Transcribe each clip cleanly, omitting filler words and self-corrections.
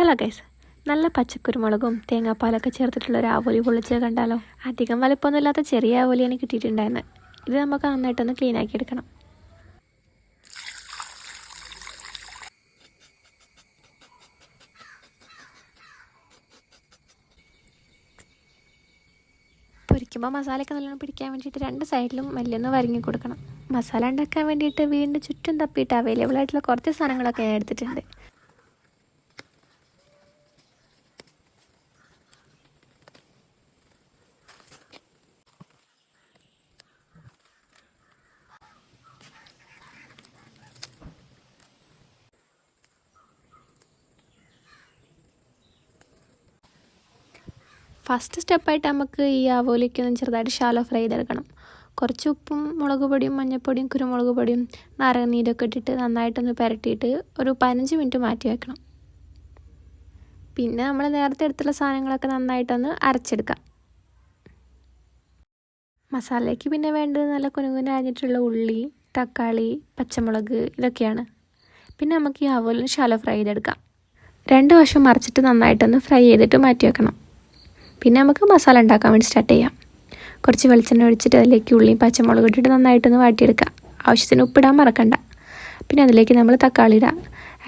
Hello guys, നല്ല പച്ചക്കുരുമുളകും തേങ്ങാപ്പാലൊക്കെ ചേർത്തിട്ടുള്ള ഒരു ആവോലി പൊള്ളിച്ചത് കണ്ടാലോ. അധികം വലിപ്പമൊന്നുമില്ലാത്ത ചെറിയ ആവോലിയാണ് കിട്ടിയിട്ടുണ്ടായിരുന്നത്. ഇത് നമുക്ക് നന്നായിട്ടൊന്ന് ക്ലീൻ ആക്കി എടുക്കണം. പൊരിക്കുമ്പോൾ മസാലയൊക്കെ നല്ലോണം പിടിക്കാൻ വേണ്ടിയിട്ട് രണ്ട് സൈഡിലും മെല്ലൊന്ന് വരങ്ങി കൊടുക്കണം. മസാല ഉണ്ടാക്കാൻ വേണ്ടിയിട്ട് വീടിൻ്റെ ചുറ്റും തപ്പിയിട്ട് അവൈലബിൾ ആയിട്ടുള്ള കുറച്ച് സാധനങ്ങളൊക്കെ ഞാൻ എടുത്തിട്ടുണ്ട്. ഫസ്റ്റ് സ്റ്റെപ്പായിട്ട് നമുക്ക് ഈ ആവോലിക്കൊന്ന് ചെറുതായിട്ട് ഷാലോ ഫ്രൈ ചെയ്തെടുക്കണം. കുറച്ച് ഉപ്പും മുളക് പൊടിയും മഞ്ഞൾപ്പൊടിയും കുരുമുളക് പൊടിയും നാരങ്ങനീരൊക്കെ ഇട്ടിട്ട് നന്നായിട്ടൊന്ന് പുരട്ടിയിട്ട് ഒരു 15 മിനിറ്റ് മാറ്റി വെക്കണം. പിന്നെ നമ്മൾ നേരത്തെ എടുത്തുള്ള സാധനങ്ങളൊക്കെ നന്നായിട്ടൊന്ന് അരച്ചെടുക്കാം. മസാലയ്ക്ക് പിന്നെ വേണ്ടത് നല്ല കുനുകുന അരിഞ്ഞിട്ടുള്ള ഉള്ളി, തക്കാളി, പച്ചമുളക് ഇതൊക്കെയാണ്. പിന്നെ നമുക്ക് ഈ ആവോലിന് ഷാലോ ഫ്രൈ ചെയ്തെടുക്കാം. 2 വശം മറിച്ചിട്ട് നന്നായിട്ടൊന്ന് ഫ്രൈ ചെയ്തിട്ട് മാറ്റി വെക്കണം. പിന്നെ നമുക്ക് മസാല ഉണ്ടാക്കാൻ വേണ്ടി സ്റ്റാർട്ട് ചെയ്യാം. കുറച്ച് വെളിച്ചെണ്ണ ഒഴിച്ചിട്ട് അതിലേക്ക് ഉള്ളിയും പച്ചമുളക് ഇട്ടിട്ട് നന്നായിട്ടൊന്ന് വാട്ടിയെടുക്കാം. ആവശ്യത്തിന് ഉപ്പിടാൻ മറക്കണ്ട. പിന്നെ അതിലേക്ക് നമ്മൾ തക്കാളി ഇടാം.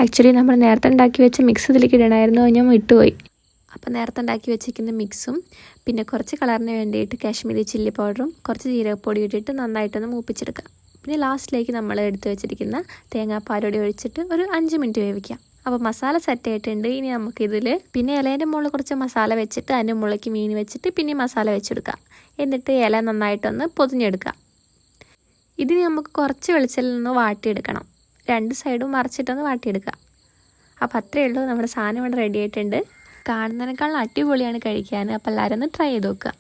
ആക്ച്വലി നമ്മൾ നേരത്തെ ഉണ്ടാക്കി വെച്ച മിക്സ് ഇതിലേക്ക് ഇടണമായിരുന്നു, ഞാൻ വിട്ടുപോയി. അപ്പോൾ നേരത്തെ ഉണ്ടാക്കി വെച്ചിരിക്കുന്ന മിക്സും പിന്നെ കുറച്ച് കളറിന് വേണ്ടിയിട്ട് കാശ്മീരി ചില്ലി പൗഡറും കുറച്ച് ജീരകപ്പൊടി ഇട്ടിട്ട് നന്നായിട്ടൊന്ന് മൂപ്പിച്ചെടുക്കാം. പിന്നെ ലാസ്റ്റിലേക്ക് നമ്മൾ എടുത്ത് വെച്ചിരിക്കുന്ന തേങ്ങാപ്പാലൊടി ഒഴിച്ചിട്ട് ഒരു 5 മിനിറ്റ് വേവിക്കാം. അപ്പോൾ മസാല സെറ്റ് ആയിട്ടുണ്ട്. ഇനി നമുക്കിതിൽ പിന്നെ ഇലേൻ്റെ മുകളിൽ കുറച്ച് മസാല വെച്ചിട്ട് അതിൻ്റെ മുകളിലേക്ക് മീൻ വെച്ചിട്ട് പിന്നെ മസാല വെച്ചെടുക്കാം. എന്നിട്ട് ഇല നന്നായിട്ടൊന്ന് പൊതിഞ്ഞെടുക്കാം. ഇതിന് നമുക്ക് കുറച്ച് വെളിച്ചെണ്ണയിൽ നിന്ന് വാട്ടിയെടുക്കണം. 2 സൈഡും മറിച്ചിട്ടൊന്ന് വാട്ടിയെടുക്കാം. അപ്പോൾ അത്രയേ ഉള്ളൂ, നമ്മുടെ സാധനം ഇവിടെ റെഡി ആയിട്ടുണ്ട്. കാണുന്നതിനേക്കാൾ അടിപൊളിയാണ് കഴിക്കാൻ. അപ്പോൾ എല്ലാവരും ഒന്ന് ട്രൈ ചെയ്ത് നോക്കുക.